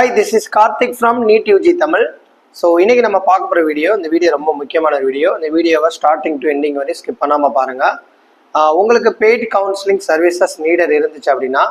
Hi, this is Karthik from NEET UG Tamil. So இன்றைக்கி நம்ம பார்க்க போகிற வீடியோ, இந்த வீடியோ ரொம்ப முக்கியமான வீடியோ. இந்த வீடியோவை ஸ்டார்டிங் டு எண்டிங் வரை ஸ்கிப் பண்ணாமல் பாருங்கள். உங்களுக்கு பெய்ட் கவுன்சிலிங் சர்வீசஸ் நீடர் இருந்துச்சு அப்படின்னா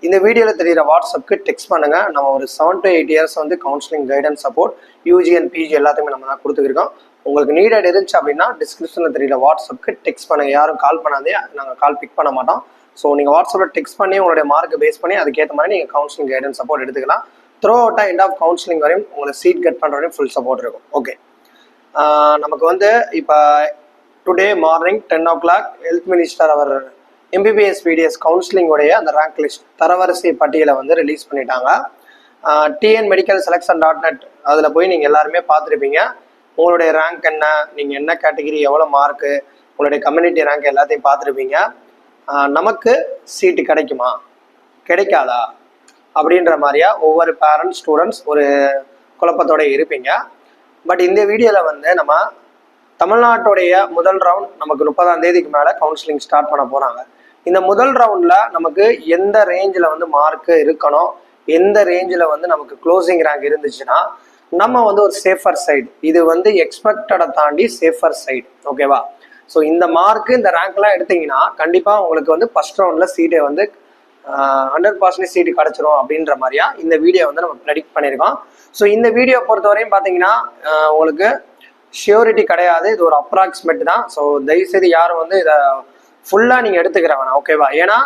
இந்த வீடியோவில் தெரிகிற வாட்ஸ்அப்புக்கு டெக்ஸ்ட் பண்ணுங்கள். நம்ம ஒரு 7 to 8 இயர்ஸ் வந்து counselling guidance support UG and PG எல்லாத்தையுமே நம்ம தான் கொடுத்துருக்கோம். உங்களுக்கு நீடட் இருந்துச்சு அப்படின்னா டிஸ்கிரிப்ஷனில் தெரிகிற வாட்ஸ்அப்புக்கு டெக்ஸ்ட் பண்ணுங்கள். யாரும் கால் பண்ணாதே, நாங்கள் கால் பிக் பண்ண மாட்டோம். ஸோ நீங்கள் வாட்ஸ்அப்பில் டெக்ஸ்ட் பண்ணி உங்களுடைய மார்க்கை பேஸ் பண்ணி அதுக்கேற்ற மாதிரி நீங்கள் கவுன்சிலிங் கைடன்ஸ் சப்போர்ட் எடுத்துக்கலாம். த்ரூ அவுட்டாக எண்ட் ஆஃப் கவுன்சிலிங் வரையும் உங்களை சீட் கட் பண்ணுற வரையும் ஃபுல் சப்போர்ட் இருக்கும். ஓகே, நமக்கு வந்து இப்போ today morning 10 o'clock health minister அவர் எம்பிபிஎஸ் பிடிஎஸ் கவுன்சிலிங்கோடைய அந்த ரேங்க் லிஸ்ட் தரவரிசை பட்டியலை வந்து ரிலீஸ் பண்ணிட்டாங்க. டிஎன் மெடிக்கல் செலெக்ஷன்.net அதில் போய் நீங்கள் எல்லாருமே பார்த்துருப்பீங்க. உங்களுடைய ரேங்க் என்ன, நீங்கள் என்ன கேட்டகிரி, எவ்வளோ மார்க்கு, உங்களுடைய கம்யூனிட்டி ரேங்க் எல்லாத்தையும் பார்த்துருப்பீங்க. நமக்கு சீட்டு கிடைக்குமா கிடைக்காதா அப்படின்ற மாதிரியா ஒவ்வொரு பேரண்ட்ஸ் ஸ்டூடெண்ட்ஸ் ஒரு குழப்பத்தோட இருப்பீங்க. பட் இந்த வீடியோவில் வந்து நம்ம தமிழ்நாட்டுடைய முதல் ரவுண்ட் நமக்கு 30ஆம் தேதிக்கு மேலே கவுன்சிலிங் ஸ்டார்ட் பண்ண போகிறாங்க. இந்த முதல் ரவுண்டில் நமக்கு எந்த ரேஞ்சில் வந்து மார்க்கு இருக்கணும், எந்த ரேஞ்சில் வந்து நமக்கு க்ளோசிங் ரேங்க் இருந்துச்சுன்னா நம்ம வந்து ஒரு சேஃபர் சைடு, இது வந்து எக்ஸ்பெக்டடை தாண்டி சேஃபர் சைடு. ஓகேவா? ஸோ இந்த மார்க்கு இந்த ரேங்க்லாம் எடுத்தீங்கன்னா கண்டிப்பாக உங்களுக்கு வந்து ஃபர்ஸ்ட் ரவுண்டில் சீட்டை வந்து 100% சீட்டு கிடச்சிரும் அப்படின்ற மாதிரியா இந்த வீடியோ வந்து நம்ம ப்ரெடிக்ட் பண்ணியிருக்கோம். ஸோ இந்த வீடியோ பொறுத்தவரையும் பார்த்தீங்கன்னா உங்களுக்கு ஷியூரிட்டி கிடையாது, இது ஒரு அப்ராக்சிமேட் தான். ஸோ தயவுசெய்து யாரும் வந்து இதை ஃபுல்லாக நீங்கள் எடுத்துக்கிற வேணாம். ஓகேவா? ஏன்னா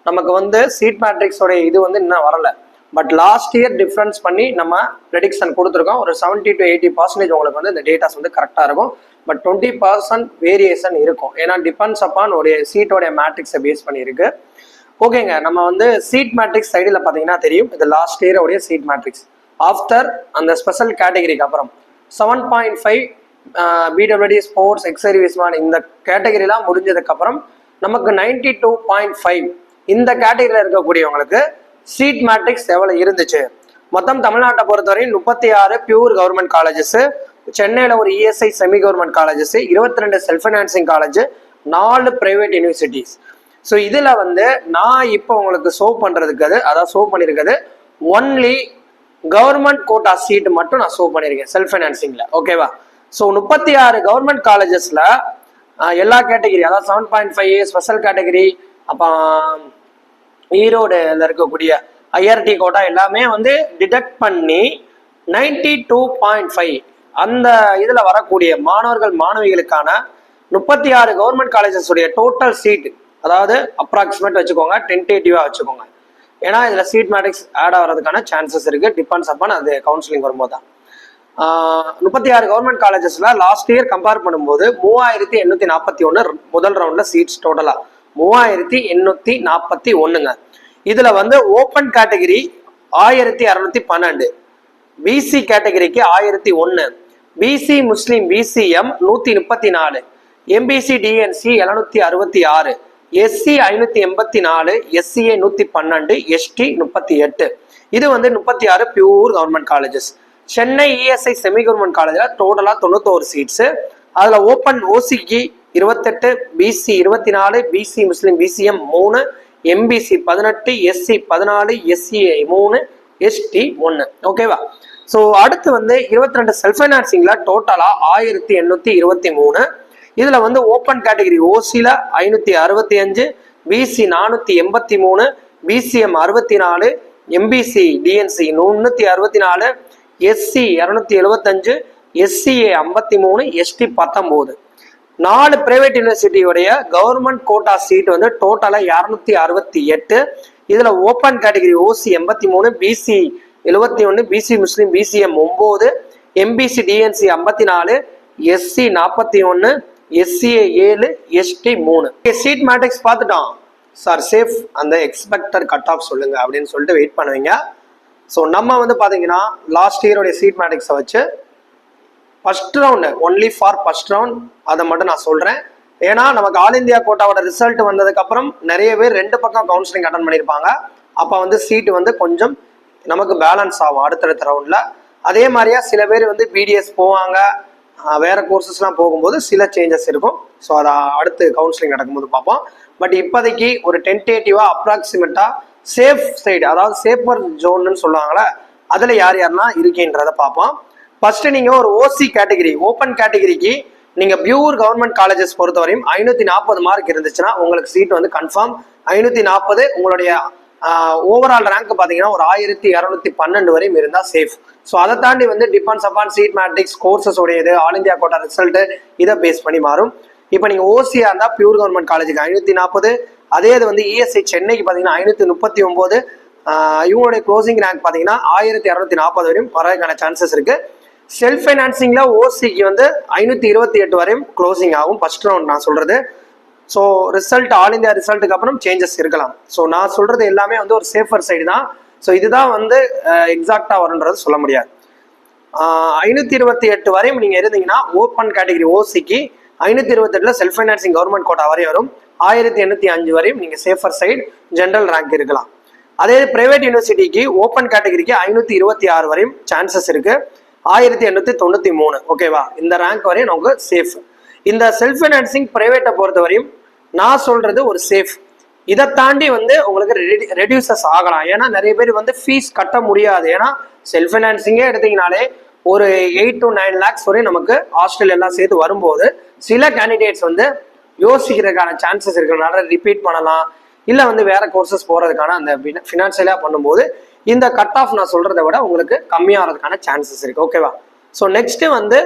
நமக்கு வந்து சீட் மேட்ரிக்ஸோடைய இது வந்து இன்னும் வரலை. பட் லாஸ்ட் இயர் டிஃப்ரென்ஸ் பண்ணி நம்ம ப்ரெடிக்ஷன் கொடுத்துருக்கோம். ஒரு 70 to 80% உங்களுக்கு வந்து இந்த டேட்டாஸ் வந்து கரெக்டாக இருக்கும். பட் 20% வேரியேஷன் இருக்கும். ஏன்னா டிபெண்ட்ஸ் அப்பான் ஒரு சீட்டோடைய மேட்ரிக்ஸை பேஸ் பண்ணியிருக்கு. ஓகேங்க, நம்ம வந்து சீட் மேட்ரிக்ஸ் சைடில் பார்த்தீங்கன்னா தெரியும், இது லாஸ்ட் இயரோடைய சீட் மேட்ரிக்ஸ். ஆஃப்டர் அந்த ஸ்பெஷல் கேட்டகரிக்கு அப்புறம் 7.5 பிடபிள்யூடி ஸ்போர்ட்ஸ் எக்ஸர்வீஸ்மேன் இந்த கேட்டகரிலாம் முடிஞ்சதுக்கப்புறம் நமக்கு 92.5 இந்த கேட்டகரியில் இருக்கக்கூடியவங்களுக்கு சீட் மேட்ரிக்ஸ் எவ்வளோ இருந்துச்சு. மொத்தம் தமிழ்நாட்டை பொறுத்தவரையும் 36 பியூர் கவர்மெண்ட் காலேஜஸ், சென்னையில் ஒரு ESI semi government colleges, 22 self financing college, 4 private universities. So இதில் வந்து நான் இப்போ உங்களுக்கு ஷோ பண்ணுறதுக்கு அதாவது ஷோ பண்ணியிருக்கிறது ஒன்லி கவர்மெண்ட் கோட்டா சீட்டு மட்டும் நான் ஷோ பண்ணியிருக்கேன் செல்ஃப் ஃபைனான்சிங்கில். ஓகேவா? ஸோ 36 கவர்மெண்ட் காலேஜஸில் எல்லா கேட்டகிரி, அதாவது 7.5 ஸ்பெஷல் கேட்டகிரி, அப்போ ஈரோடுல இருக்கக்கூடிய ஐஆர்டி கோட்டா எல்லாமே வந்து டிடெக்ட் பண்ணி 92.5 அந்த இதில் வரக்கூடிய மாணவர்கள் மாணவிகளுக்கான 36 கவர்மெண்ட் காலேஜஸ் உடைய டோட்டல் சீட், அதாவது அப்ராக்சிமேட் வச்சுக்கோங்க, டென்டேட்டிவாக வச்சுக்கோங்க. ஏன்னா இதில் சீட் மேட்ரிக்ஸ் ஆட் ஆகிறதுக்கான சான்சஸ் இருக்குது. டிபெண்ட்ஸ் அப்பான் அது கவுன்சிலிங் வரும்போது தான். 36 கவர்மெண்ட் காலேஜஸில் லாஸ்ட் இயர் கம்பேர் பண்ணும்போது 3841 முதல் ரவுண்டில் சீட்ஸ் டோட்டலாக 3841. இதில் வந்து ஓப்பன் கேட்டகிரி 1612, பிசி கேட்டகிரிக்கு 1001, BC Muslim BCM 134, MBC DNC 766, SC 584, SCA 112, ST 38. இது வந்து 36 pure government colleges. Chennai ESI semi government காலேஜில் டோட்டலாக 91 சீட்ஸு. அதில் ஓப்பன் ஓசிக்கு 28, BC 24, BC Muslim BCM 3, MBC 18, SC 14, SCA 3, ST 1. ஓகேவா? ஸோ அடுத்து வந்து 22 செல்ஃப் ஃபைனான்சிங்கில் டோட்டலாக 1823. இதில் வந்து ஓப்பன் கேட்டகிரி ஓசியில் 565, BC 483, BCM 64, MBC DNC 364, SC 275, SCA 53, ST 19. 4 private யூனிவர்சிட்டியோடைய கவர்மெண்ட் கோட்டா சீட் வந்து டோட்டலாக 268. இதில் open category OC 83, BC 71, BC Muslim BCM 9, MBC DNC 54, SC 41, SCA 7, ST 3. Seat matrix பார்த்துட்டோம் சார், சேஃப் அந்த எக்ஸ்பெக்டட் கட் ஆஃப் சொல்லுங்க அப்படின்னு சொல்லிட்டு வெயிட் பண்ணுவீங்க. ஸோ நம்ம வந்து பார்த்தீங்கன்னா லாஸ்ட் இயரோடைய சீட் மேட்ரிக்ஸை வச்சு first round only for first round அதை மட்டும் நான் சொல்கிறேன். ஏன்னா நமக்கு ஆல் இந்தியா கோட்டாவோட ரிசல்ட் வந்ததுக்கப்புறம் நிறைய பேர் 2 பக்கம் கவுன்சிலிங் அட்டன் பண்ணியிருப்பாங்க. அப்போ வந்து சீட்டு வந்து கொஞ்சம் நமக்கு பேலன்ஸ் ஆகும் அடுத்தடுத்த ரவுண்டில். அதே மாதிரியா சில பேர் வந்து பிடிஎஸ் போவாங்க, வேறு கோர்சஸ்லாம் போகும்போது சில சேஞ்சஸ் இருக்கும். ஸோ அதை அடுத்து கவுன்சிலிங் நடக்கும்போது பார்ப்போம். பட் இப்போதைக்கு ஒரு டென்டேட்டிவாக அப்ராக்சிமேட்டாக சேஃப் சைடு, அதாவது சேஃபர் ஜோன்னு சொல்லுவாங்களே அதில் யார் யாரெல்லாம் இருக்கீன்றதை பார்ப்போம். ஃபர்ஸ்ட் நீங்கள் ஒரு ஓசி கேட்டகிரி ஓப்பன் கேட்டகிரிக்கு நீங்கள் பியூர் கவர்மெண்ட் காலேஜஸ் பொறுத்தவரையும் 540 மார்க் இருந்துச்சுன்னா உங்களுக்கு சீட் வந்து கன்ஃபார்ம். 540 உங்களுடைய ஓவரால் ரேங்க் பார்த்தீங்கன்னா ஒரு 1212 வரையும் இருந்தால் சேஃப். ஸோ அதை தாண்டி வந்து depends upon seat matrix courses உடையது ஆல் இந்தியா கோட்டா ரிசல்ட்டு இதை பேஸ் பண்ணி மாறும். இப்போ நீங்கள் ஓசியாக இருந்தால் பியூர் கவர்மெண்ட் காலேஜுக்கு 540, அதே இது வந்து இஎஸ்ஐ சென்னைக்கு பார்த்தீங்கன்னா 539, இவங்களுடைய க்ளோசிங் ரேங்க் பார்த்தீங்கன்னா 1240 வரையும் வரதுக்கான சான்சஸ் இருக்கு. செல்ஃப் ஃபைனான்சிங்ல ஓசிக்கு வந்து 528 வரையும் க்ளோசிங் ஆகும் ஃபர்ஸ்ட் ரவுண்ட் நான் சொல்றது. ஸோ ரிசல்ட் ஆல் இந்தியா ரிசல்ட்டுக்கு அப்புறம் சேஞ்சஸ் இருக்கலாம். ஸோ நான் சொல்றது எல்லாமே வந்து ஒரு சேஃபர் சைடு தான். ஸோ இதுதான் வந்து எக்ஸாக்டா வரும்ன்றது சொல்ல முடியாது. 528 வரையும் நீங்க இருந்தீங்கன்னா ஓப்பன் கேட்டகரி ஓசிக்கு 528 செல்ஃப் ஃபைனான்சிங் கவர்மெண்ட் கோட்டா வரையும் வரும். 1805 வரையும் நீங்க சேஃபர் சைடு ஜென்ரல் ரேங்க் இருக்கலாம். அதே பிரைவேட் யூனிவர்சிட்டிக்கு ஓப்பன் கேட்டகரிக்கு 526 வரையும் சான்சஸ் இருக்கு. 1893 ஓகேவா, இந்த ரேங்க் வரையும் நமக்கு சேஃப். இந்த செல்ஃப் ஃபைனான்சிங் பிரைவேட்டை பொறுத்த வரையும் நான் சொல்றது ஒரு சேஃப். இதை தாண்டி வந்து உங்களுக்கு ரெடியூசஸ் ஆகலாம். ஏன்னா நிறைய பேர் வந்து ஃபீஸ் கட்ட முடியாது. ஏன்னா செல்ஃப் ஃபைனான்சிங்கே எடுத்தீங்கனாலே ஒரு 8 to 9 lakhs வரையும் நமக்கு ஹாஸ்டல் எல்லாம் சேர்த்து வரும்போது சில கேண்டிடேட்ஸ் வந்து யோசிக்கிறதுக்கான சான்சஸ் இருக்கிறதுனால ரிப்பீட் பண்ணலாம், இல்லை வந்து வேற கோர்சஸ் போறதுக்கான அந்த ஃபினான்ஷியலா பண்ணும்போது இந்த கட் ஆஃப் நான் சொல்றதை விட உங்களுக்கு கம்மியாகிறதுக்கான சான்சஸ் இருக்கு. ஓகேவா. ஸோ நெக்ஸ்ட் வந்து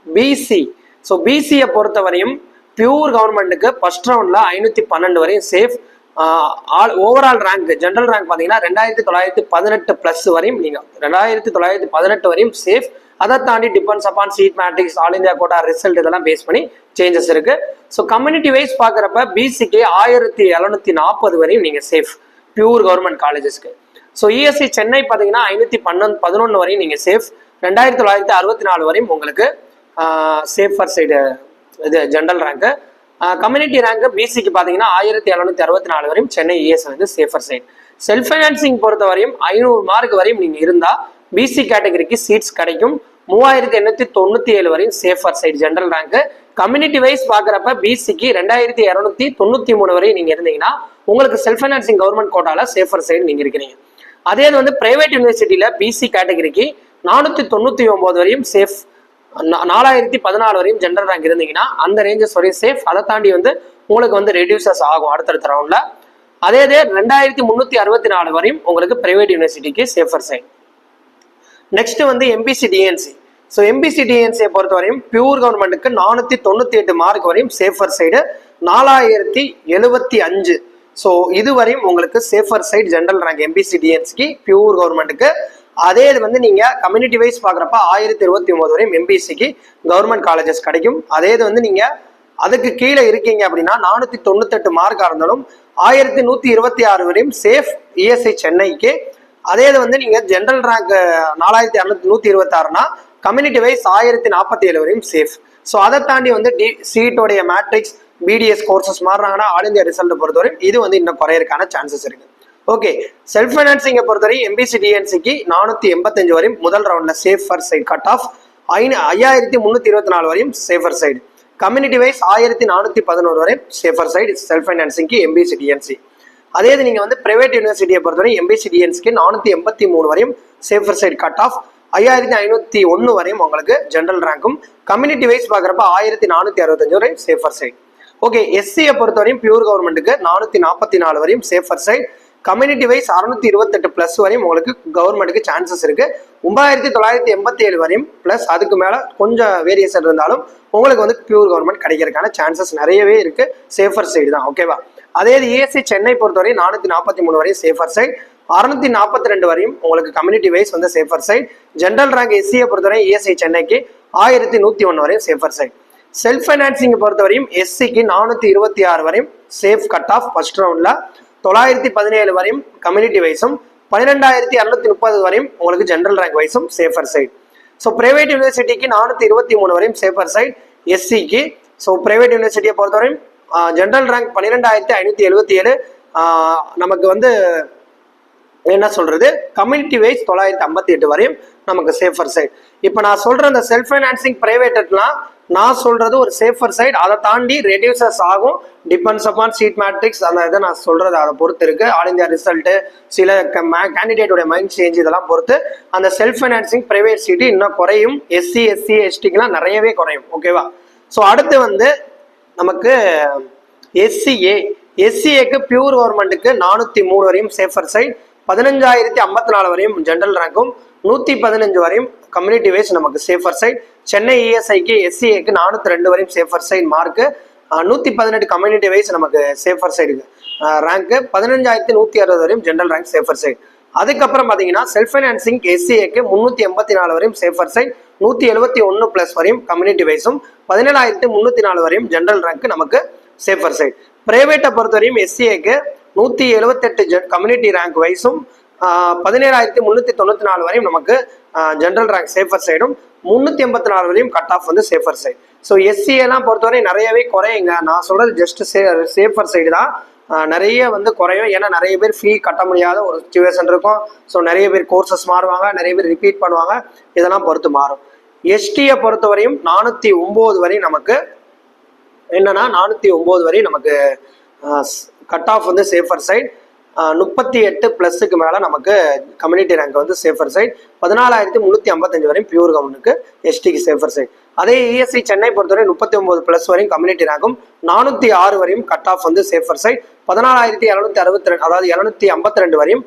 பிசி. ஸோ பிசியை பொறுத்த வரையும் பியூர் கவர்மெண்ட்டுக்கு ஃபர்ஸ்ட் ரவுண்ட்ல 512 வரையும் safe. Overall rank general rank பார்த்தீங்கன்னா 2918 பிளஸ் வரையும் நீங்க 2918 வரையும் சேஃப். அதை தாண்டி depends upon seat matrix all India quota result இதெல்லாம் பேஸ் பண்ணி சேஞ்சஸ் இருக்கு. ஸோ கம்யூனிட்டி வைஸ் பார்க்குறப்ப பிசிக்கு 1740 வரையும் நீங்க சேஃப் பியூர் கவர்மெண்ட் காலேஜஸ்க்கு. ஸோ இஎஸ்சி சென்னை பார்த்தீங்கன்னா 511 வரையும் நீங்க சேஃப். 2964 வரையும் உங்களுக்கு சேஃபர் சைடு இது ஜென்ரல் ரேங்க். கம்யூனிட்டி ரேங்க் பிசிக்கு பார்த்தீங்கன்னா 1764 வரையும் சென்னை இஎஸ் வந்து சேஃபர் சைடு. செல்ஃப் ஃபைனான்சிங் பொறுத்த வரையும் 500 மார்க் வரையும் நீங்க இருந்தா பிசி கேட்டகரிக்கு சீட்ஸ் கிடைக்கும். 3897 வரையும் safer side general rank. Community wise பார்க்குறப்ப பிசிக்கு 2293 வரையும் நீங்க இருந்தீங்கன்னா உங்களுக்கு செல்ஃப் ஃபைனான்சிங் கவர்மெண்ட் கோட்டால சேஃபர் சைடு நீங்க இருக்கிறீங்க. அதே இது வந்து பிரைவேட் யூனிவர்சிட்டியில பிசி கேட்டகரிக்கு 499 வரையும் சேஃப். 4014 வரையும் ஜென்ரல் ரேங்க் இருந்தீங்கன்னா அந்த ரேஞ்சஸ் வரையும் சேஃப். அதை தாண்டி வந்து உங்களுக்கு வந்து ரெடியூசஸ் ஆகும் அடுத்தடுத்த ரவுண்ட்ல. அதே இது 2364 வரையும் உங்களுக்கு பிரைவேட் யூனிவர்சிட்டிக்கு சேஃபர் சைடு. நெக்ஸ்ட் வந்து எம்பிசி டிஎன்சி. ஸோ எம்பிசி டிஎன்சியை பொறுத்த வரையும் பியூர் கவர்மெண்ட்டுக்கு 498 மார்க் வரையும் சேஃபர் சைடு. 4075 ஸோ இது வரையும் உங்களுக்கு safer side general rank MBC டிஎன்சிக்கு பியூர் கவர்மெண்ட்டுக்கு. அதே இது வந்து நீங்க கம்யூனிட்டி வைஸ் பாக்குறப்ப 1029 வரையும் எம்பிசிக்கு கவர்மெண்ட் காலேஜஸ் கிடைக்கும். அதே இது வந்து நீங்க அதுக்கு கீழே இருக்கீங்க அப்படின்னா 498 மார்க்கா இருந்தாலும் 1126 வரையும் சேஃப் இஎஸ்ஐ சென்னைக்கு. அதே இது வந்து நீங்க ஜென்ரல் ரேங்க் 4126னா கம்யூனிட்டி வைஸ் 1047 வரையும் சேஃப். ஸோ அதை தாண்டி வந்து சீட்டோடைய மேட்ரிக்ஸ் பிடிஎஸ் கோர்சஸ் மாறுறாங்கன்னா ஆல் இந்தியா ரிசல்ட் பொறுத்தவரையும் இது வந்து இன்னும் குறையறதுக்கான சான்சஸ் இருக்கு. ஓகே, செல்ஃப் ஃபைனான்சிங்கை பொறுத்தவரை எம்பிசி டிஎன்சிக்கு 485 வரையும் முதல் ரவுண்ட்ல சேஃபர் சைடு கட் ஆஃப். 5324 வரையும் சேஃபர் சைடு. கம்யூனிட்டி வைஸ் 1411 வரையும் சேஃபர் சைடு செல்ஃப் ஃபைனான்சிங்க்கு எம்பிசி டிஎன்சி. அதே இது நீங்க வந்து பிரைவேட் யூனிவர்சிட்டியை பொறுத்தவரை எம்பிசி டிஎன்சிக்கு 483 வரையும் சேஃபர் சைடு கட் ஆஃப். 5501 வரையும் உங்களுக்கு ஜென்ரல் ரேங்கும். கம்யூனிட்டி வைஸ் பார்க்குறப்ப 1465 வரையும் சேஃபர் சைடு. ஓகே, எஸ்சியை பொறுத்தவரையும் பியூர் கவர்மெண்ட்டுக்கு 444 வரையும் safer side. Community wise 628 plus வரையும் உங்களுக்கு கவர்மெண்ட்டுக்கு சான்சஸ் இருக்கு. 9987 வரையும் பிளஸ் அதுக்கு மேல கொஞ்சம் வேரியேஷன் இருந்தாலும் உங்களுக்கு வந்து பியூர் கவர்மெண்ட் கிடைக்கிறதுக்கான சான்சஸ் நிறையவே இருக்கு. சேஃபர் சைடு தான். ஓகேவா. அதே இஎஸ்சி சென்னை பொறுத்தவரை 443 வரையும் சேஃபர் சைடு. 642 வரையும் உங்களுக்கு கம்யூனிட்டி வைஸ் வந்து சேஃபர் சைடு. ஜென்ரல் ரேங்க் எஸ்சியை பொறுத்தவரை இஎஸ்சி சென்னைக்கு 1101 வரையும் சேஃபர் சைடு. செல்ஃப் ஃபைனான்சிங் பொறுத்தவரையும் எஸ்சிக்கு 426 வரையும் சேஃப் கட் ஆஃப் ஃபர்ஸ்ட் ரவுண்ட்ல. 917 வரையும் கம்யூனிட்டி வைஸும் 12230 வரையும் உங்களுக்கு ஜென்ரல் ரேங்க் வைஸும் சேஃபர் சைடு. ஸோ பிரைவேட் யூனிவர்சிட்டிக்கு 423 வரையும் சேஃபர் சைடு எஸ்சிக்கு. ஸோ பிரைவேட் யூனிவர்சிட்டியை பொறுத்தவரையும் ஜென்ரல் ரேங்க் 12577. நமக்கு வந்து என்ன சொல்றது கம்யூனிட்டி வைஸ் 958 வரையும் நமக்கு சேஃபர் சைடு. இப்போ நான் சொல்ற அந்த செல்ஃப் ஃபைனான்சிங் பிரைவேட்லாம் நான் சொல்றது ஒரு சேஃபர் சைடு. அதை தாண்டி ரெடியூசஸ் ஆகும், டிபெண்ட்ஸ் அப்பான் சீட் மேட்ரிக்ஸ். அந்த இதை நான் சொல்றது அதை பொறுத்து இருக்கு. ஆல் இந்தியா ரிசல்ட், சில கேண்டிடேட்டோட மைண்ட் சேஞ்ச், இதெல்லாம் பொறுத்து அந்த செல்ஃப் ஃபைனான்சிங் பிரைவேட் சீட்டு இன்னும் குறையும். எஸ்சி எஸ்டிக்கெல்லாம் நிறையவே குறையும். ஓகேவா? ஸோ அடுத்து வந்து நமக்கு எஸ்சிஏக்கு பியூர் கவர்மெண்ட்டுக்கு 403 வரையும் சேஃபர் சைட், 15,054 வரையும் ஜென்ரல் ரேங்கும், 115 வரையும் கம்யூனிட்டி வைஸ் நமக்கு சேஃபர் சைட். சென்னை இஎஸ்ஐக்கு எஸ்சிஏக்கு 402 வரையும் safer side mark, 118 community wise நமக்கு சேஃபர் சைடுக்கு ரேங்க்கு, 15,160 வரையும் ஜென்ரல் ரேங்க் சேஃபர் சைட். அதுக்கப்புறம் பார்த்தீங்கன்னா செல்ஃப் ஃபைனான்சிங் எஸ்சிஏக்கு 384 வரையும் சேஃபர் சைட், 171 பிளஸ் வரையும் கம்யூனிட்டி வைஸும், 17,304 வரையும் ஜென்ரல் ரேங்க் நமக்கு சேஃபர் சைட். பிரைவேட்டை பொறுத்தவரையும் எஸ்சிஏக்கு 178 கம்யூனிட்டி ரேங்க் வைஸும், 17,394 வரையும் நமக்கு ஜென்ரல் ரேங்க் சேஃபர் சைடும், 384 வரையும் கட் ஆஃப் வந்து சேஃபர் சைடு. ஸோ எஸ்சிஏலாம் பொறுத்தவரை நிறையவே குறையுங்க. நான் சொல்றது ஜஸ்ட் சேஃபர் சைடு தான். நிறைய வந்து குறையும். ஏன்னா நிறைய பேர் ஃபீ கட்ட முடியாத ஒரு சுச்சுவேஷன் இருக்கும். ஸோ நிறைய பேர் கோர்சஸ் மாறுவாங்க, நிறைய பேர் ரிப்பீட் பண்ணுவாங்க. இதெல்லாம் பொறுத்து மாறும். எஸ்டியை பொறுத்தவரையும் 409 வரையும் நமக்கு என்னன்னா 409 வரையும் நமக்கு கட் ஆஃப் வந்து சேஃபர் சைட். 38 பிளஸுக்கு மேலே நமக்கு கம்யூனிட்டி ரேங்க் வந்து சேஃபர் சைட். 14,355 வரையும் பியூர் கவர்மெண்ட்டுக்கு எஸ்டிக்கு சேஃபர் சைட். அதே இஎஸ்சி சென்னை பொறுத்தவரை 39 பிளஸ் வரையும் கம்யூனிட்டி ரேங்கும், 406 வரையும் கட் ஆஃப் வந்து சேஃபர் சைட். 14,762 அதாவது 752 வரையும்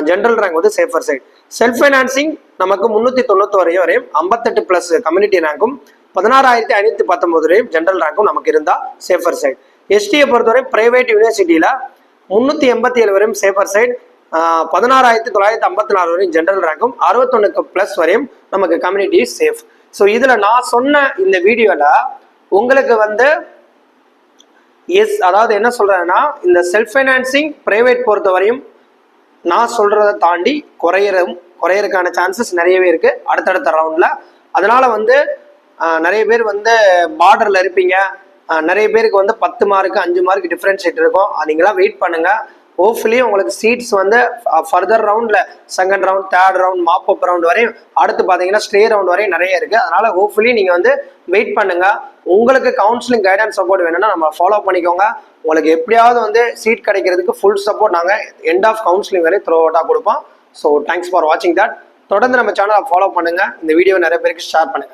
ஜென்ரல் ரேங்க் வந்து சேஃபர் சைட். செல்ஃப் ஃபைனான்சிங் நமக்கு 390 வரையும் 58 பிளஸ் கம்யூனிட்டி ரேங்கும், 16,519 வரையும் ஜென்ரல் ரேங்கும் நமக்கு இருந்தால் சேஃபர் சைட். எஸ்டியை பொறுத்தவரை பிரைவேட் யூனிவர்சிட்டியில் 387 வரையும் சேஃபர் சைட், 16,954 வரையும் ஜென்ரல் ரேங்கும், 61 பிளஸ் வரையும் நமக்கு கம்யூனிட்டி சேஃப். ஸோ இதில் நான் சொன்ன இந்த வீடியோவில் உங்களுக்கு வந்து அதாவது என்ன சொல்றேன்னா இந்த செல்ஃப் ஃபைனான்சிங் பிரைவேட் பொறுத்த வரையும் நான் சொல்றதை தாண்டி குறையறதுக்கான சான்சஸ் நிறையவே இருக்கு அடுத்தடுத்த ரவுண்ட்ல. அதனால வந்து நிறைய பேர் வந்து பார்டர்ல இருப்பீங்க. நிறைய பேருக்கு வந்து 10 மார்க்கு 5 மார்க் டிஃப்ரென்ஷியேட் இருக்கும். நீங்களாம் வெயிட் பண்ணுங்க. ஹோப்ஃபுல்லி உங்களுக்கு சீட்ஸ் வந்து ஃபர்தர் ரவுண்ட்ல second round, third round, mop up round வரையும், அடுத்து பார்த்தீங்கன்னா ஸ்டே ரவுண்ட் வரையும் நிறைய இருக்கு. அதனால ஹோப்ஃபுல்லி நீங்க வந்து வெயிட் பண்ணுங்க. உங்களுக்கு கவுன்சிலிங் கைடன்ஸ் சப்போர்ட் வேணும்னா நம்ம ஃபாலோ பண்ணிக்கோங்க. உங்களுக்கு எப்படியாவது வந்து சீட் கிடைக்கிறதுக்கு ஃபுல் சப்போர்ட் நாங்கள் எண்ட் ஆஃப் கவுன்சிலிங் வரை த்ரூ அவுட்டாக கொடுப்போம். ஸோ தேங்க்ஸ் ஃபார் வாட்சிங் தட். தொடர்ந்து நம்ம சேனலை ஃபாலோ பண்ணுங்க. இந்த வீடியோ நிறைய பேருக்கு ஷேர் பண்ணுங்க.